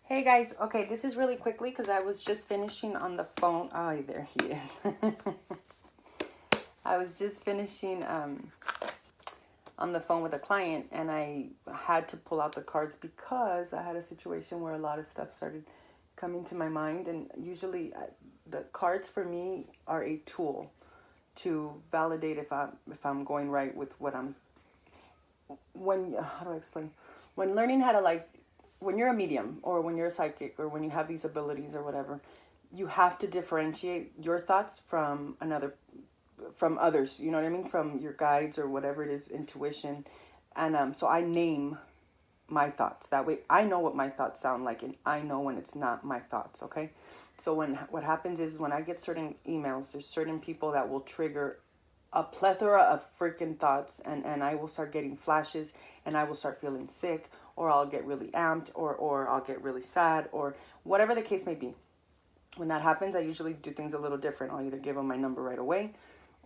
Hey guys, okay, this is really quickly because I was just finishing on the phone. Oh, there he is. I was just finishing on the phone with a client, and I had to pull out the cards because I had a situation where a lot of stuff started coming to my mind. And usually, the cards for me are a tool to validate if I'm going right with what I'm. When how do I explain? When learning how to when you're a medium or when you're a psychic or when you have these abilities or whatever, you have to differentiate your thoughts from others. You know what I mean? From your guides or whatever it is, intuition, and so I name my thoughts. That way, I know what my thoughts sound like, and I know when it's not my thoughts. Okay. So what happens is when I get certain emails, there's certain people that will trigger a plethora of freaking thoughts, and I will start getting flashes, and I will start feeling sick, or I'll get really amped, or I'll get really sad, or whatever the case may be. When that happens, I usually do things a little different. I'll either give them my number right away,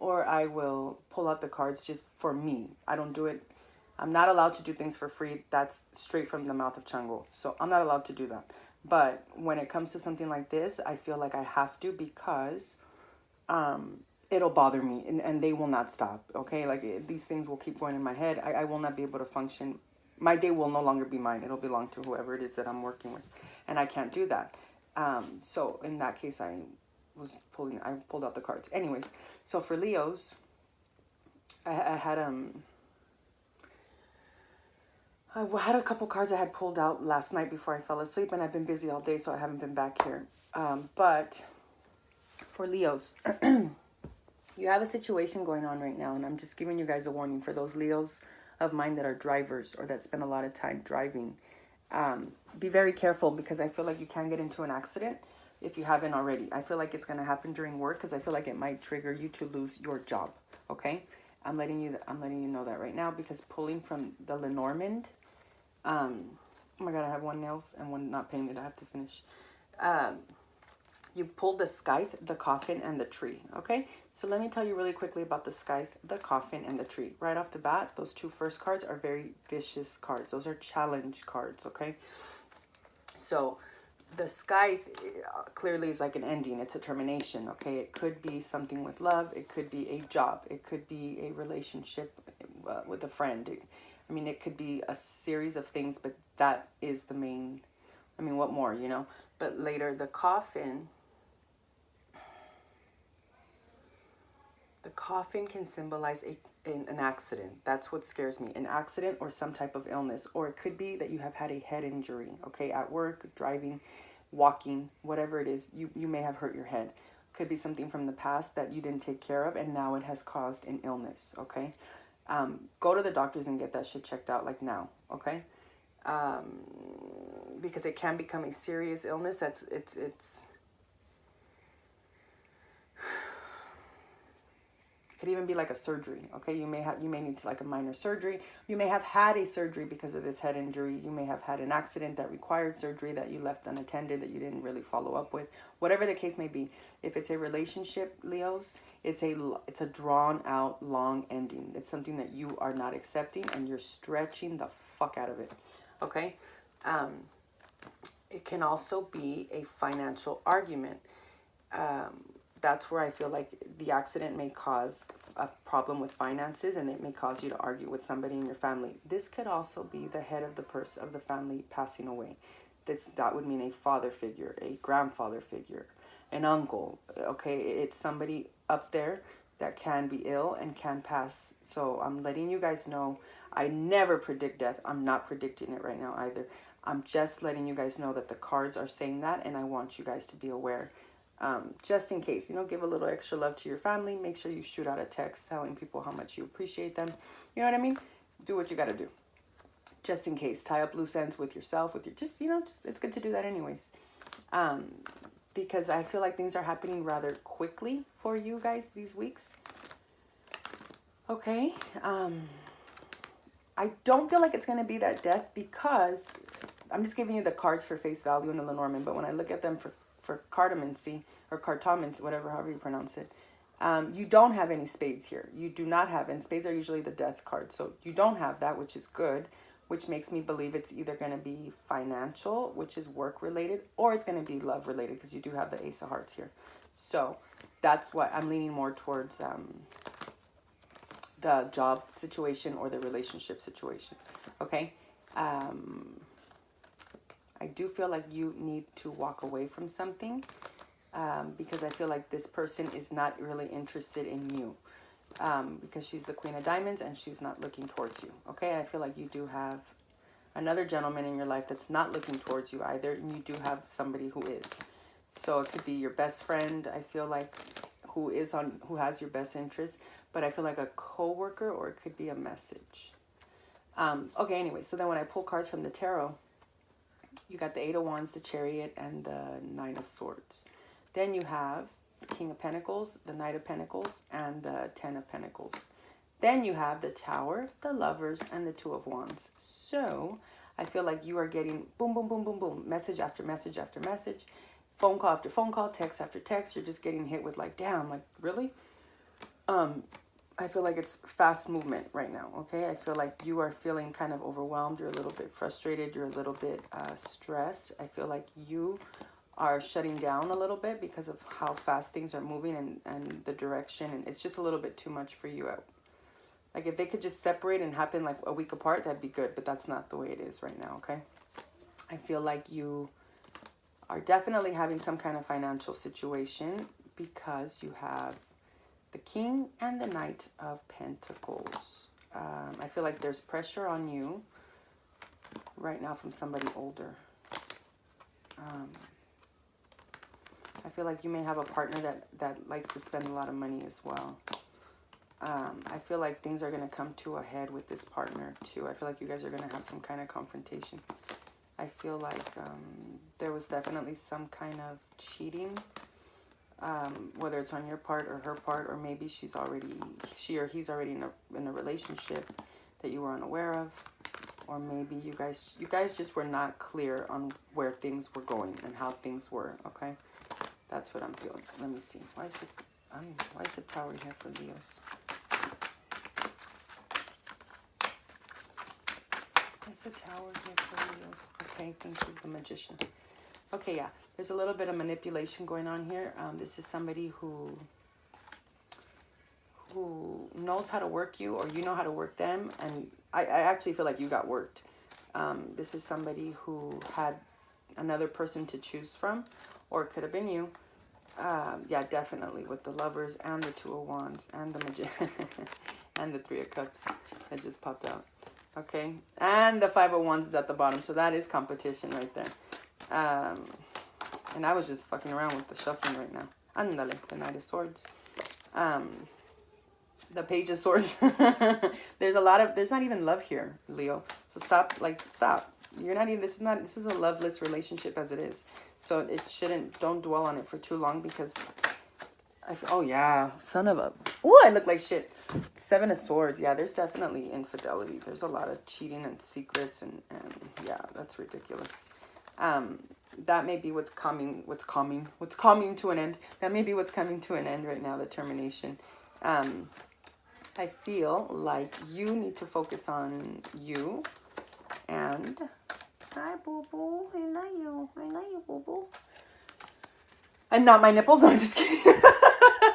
or I will pull out the cards just for me. I don't do it. I'm not allowed to do things for free. That's straight from the mouth of Chango. So I'm not allowed to do that. But when it comes to something like this, I feel like I have to because it'll bother me, and they will not stop. Okay, these things will keep going in my head. I will not be able to function. My day will no longer be mine. It'll belong to whoever it is that I'm working with, and I can't do that. So in that case, I pulled out the cards. Anyways, so for Leos, I had I had a couple cards I had pulled out last night before I fell asleep, and I've been busy all day, so I haven't been back here. But for Leos, you have a situation going on right now, and I'm just giving you guys a warning for those Leos of mine that are drivers or that spend a lot of time driving. Be very careful because I feel like you can get into an accident if you haven't already. I feel like it's going to happen during work because I feel like it might trigger you to lose your job. Okay, I'm letting you know that right now because pulling from the Lenormand. Oh my God, I have one nails and one not painted. I have to finish. You pulled the scythe, the coffin, and the tree. Okay, so let me tell you really quickly about the scythe, the coffin, and the tree. Right off the bat, those two first cards are very vicious cards. Those are challenge cards. Okay, so the scythe clearly is like an ending. It's a termination. Okay, it could be something with love. It could be a job. It could be a relationship with a friend. I mean, it could be a series of things, but that is the main. I mean, what more, you know? But later, the coffin can symbolize an accident. That's what scares me. An accident or some type of illness. Or it could be that you have had a head injury, okay, at work, driving, walking, whatever it is. You may have hurt your head. Could be something from the past that you didn't take care of, and now it has caused an illness, okay? Go to the doctors and get that shit checked out, like now, okay? Because it can become a serious illness. It's could even be like a surgery. Okay, you may need to like a minor surgery. You may have had a surgery because of this head injury. You may have had an accident that required surgery that you left unattended, that you didn't really follow up with. Whatever the case may be, if it's a relationship, Leos, it's a drawn out long ending. It's something that you are not accepting, and you're stretching the fuck out of it. Okay. It can also be a financial argument. That's where I feel like the accident may cause a problem with finances, and it may cause you to argue with somebody in your family. This could also be the head of the family passing away. That would mean a father figure, a grandfather figure, an uncle. Okay, it's somebody up there that can be ill and can pass. So I'm letting you guys know. I never predict death. I'm not predicting it right now either. I'm just letting you guys know that the cards are saying that, and I want you guys to be aware. Just in case, give a little extra love to your family. Make sure you shoot out a text telling people how much you appreciate them. You know what I mean? Do what you got to do. Just in case, tie up loose ends with yourself, just it's good to do that anyways. Because I feel like things are happening rather quickly for you guys these weeks. Okay. I don't feel like it's going to be that death because I'm just giving you the cards for face value in the Lenormand, but when I look at them for cartomancy or cartomancy, whatever, however you pronounce it, you don't have any spades here. You do not have, and spades are usually the death card. So you don't have that, which is good, which makes me believe it's either going to be financial, which is work related, or it's going to be love related, because you do have the Ace of Hearts here. So that's what I'm leaning more towards, the job situation or the relationship situation. Okay. I do feel like you need to walk away from something, because I feel like this person is not really interested in you, because she's the Queen of Diamonds and she's not looking towards you. Okay. I feel like you do have another gentleman in your life that's not looking towards you either, and you do have somebody who is. So it could be your best friend, I feel like, who has your best interest, but I feel like a coworker, or it could be a message. Okay, anyway, so then when I pull cards from the tarot, you got the Eight of Wands, the Chariot, and the Nine of Swords. Then you have the King of Pentacles, the Knight of Pentacles, and the Ten of Pentacles. Then you have the Tower, the Lovers, and the Two of Wands. So I feel like you are getting boom, boom, boom, boom, boom, message after message after message, phone call after phone call, text after text. You're just getting hit with like, damn, like, really? I feel like it's fast movement right now, okay? I feel like you are feeling kind of overwhelmed. You're a little bit frustrated. You're a little bit stressed. I feel like you are shutting down a little bit because of how fast things are moving and the direction. And it's just a little bit too much for you. Like, if they could just separate and happen like a week apart, that'd be good. But that's not the way it is right now, okay? I feel like you are definitely having some kind of financial situation, because you have the King and the Knight of Pentacles. I feel like there's pressure on you right now from somebody older. I feel like you may have a partner that likes to spend a lot of money as well. I feel like things are going to come to a head with this partner too. I feel like you guys are going to have some kind of confrontation. I feel like there was definitely some kind of cheating, whether it's on your part or her part, or maybe she or he's already in a relationship that you were unaware of, or maybe you guys just were not clear on where things were going and how things were. Okay, that's what I'm feeling. Let me see. Why is the Tower here for Leos? Why is the Tower here for Leos? Okay, thank you, the Magician. Okay, yeah, there's a little bit of manipulation going on here. This is somebody who knows how to work you, or you know how to work them. And I actually feel like you got worked. This is somebody who had another person to choose from, or it could have been you. Yeah, definitely, with the Lovers and the Two of Wands and the Magician and the Three of Cups that just popped out. Okay, and the Five of Wands is at the bottom, so that is competition right there. And I was just fucking around with the shuffling right now. Andale, the Knight of Swords. The Page of Swords. There's not even love here, Leo. So stop. You're not even, this is a loveless relationship as it is. So don't dwell on it for too long, because oh yeah, I look like shit. Seven of Swords. Yeah, there's definitely infidelity. There's a lot of cheating and secrets, and yeah, that's ridiculous. That may be what's coming to an end. That may be what's coming to an end right now, the termination. I feel like you need to focus on you. And hi, boo boo. I love you, boo boo. And not my nipples. No, I'm just kidding.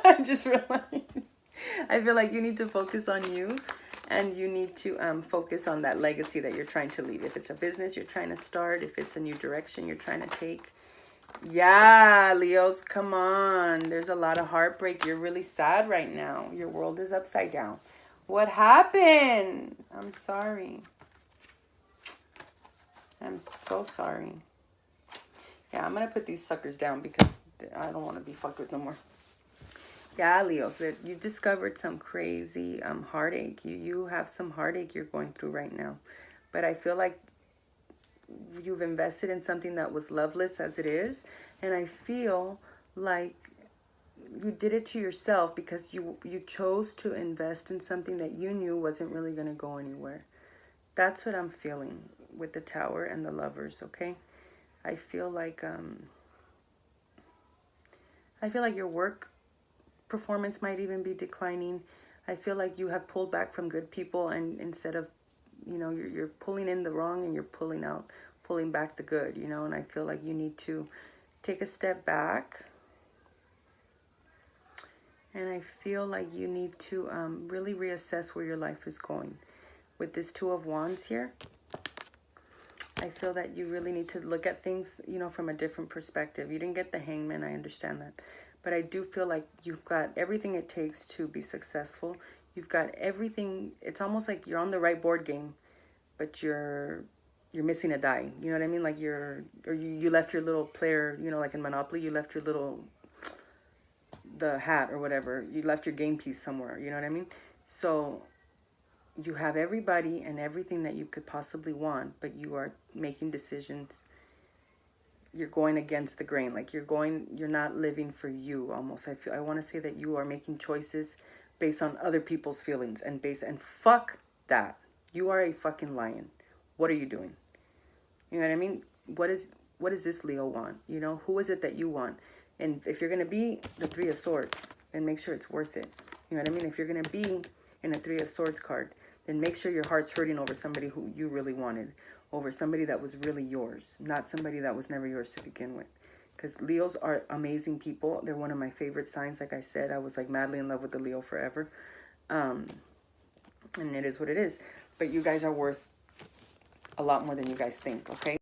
I just realized. I feel like you need to focus on you, and you need to focus on that legacy that you're trying to leave. If it's a business you're trying to start, if it's a new direction you're trying to take. Yeah, Leos, come on. There's a lot of heartbreak. You're really sad right now. Your world is upside down. What happened? I'm sorry. I'm so sorry. Yeah, I'm going to put these suckers down because I don't want to be fucked with no more. Yeah, Leos, you discovered some crazy heartache. You have some heartache you're going through right now. But I feel like you've invested in something that was loveless as it is. And I feel like you did it to yourself because you chose to invest in something that you knew wasn't really going to go anywhere. That's what I'm feeling with the Tower and the Lovers, okay? I feel like your work performance might even be declining. I feel like you have pulled back from good people, and instead of you know, you're pulling in the wrong and you're pulling back the good, you know. And I feel like you need to take a step back. And I feel like you need to really reassess where your life is going. With this Two of Wands here, I feel that you really need to look at things, you know, from a different perspective. You didn't get the Hangman, I understand that. But I do feel like you've got everything it takes to be successful. You've got everything. It's almost like you're on the right board game, but you're missing a die. You know what I mean? Like you left your little player, you know, like in Monopoly, you left your little, the hat or whatever. You left your game piece somewhere. You know what I mean? So you have everybody and everything that you could possibly want, but you are making decisions. You're going against the grain. Like you're not living for you almost. I want to say that you are making choices based on other people's feelings and fuck that. You are a fucking lion. What are you doing? You know what I mean? What does this Leo want? You know, who is it that you want? And if you're going to be the Three of Swords, then make sure it's worth it. You know what I mean? If you're going to be in a Three of Swords card, then make sure your heart's hurting over somebody who you really wanted, over somebody that was really yours, not somebody that was never yours to begin with. Because Leos are amazing people. They're one of my favorite signs. Like I said, I was like madly in love with the Leo forever. And it is what it is. But you guys are worth a lot more than you guys think, okay?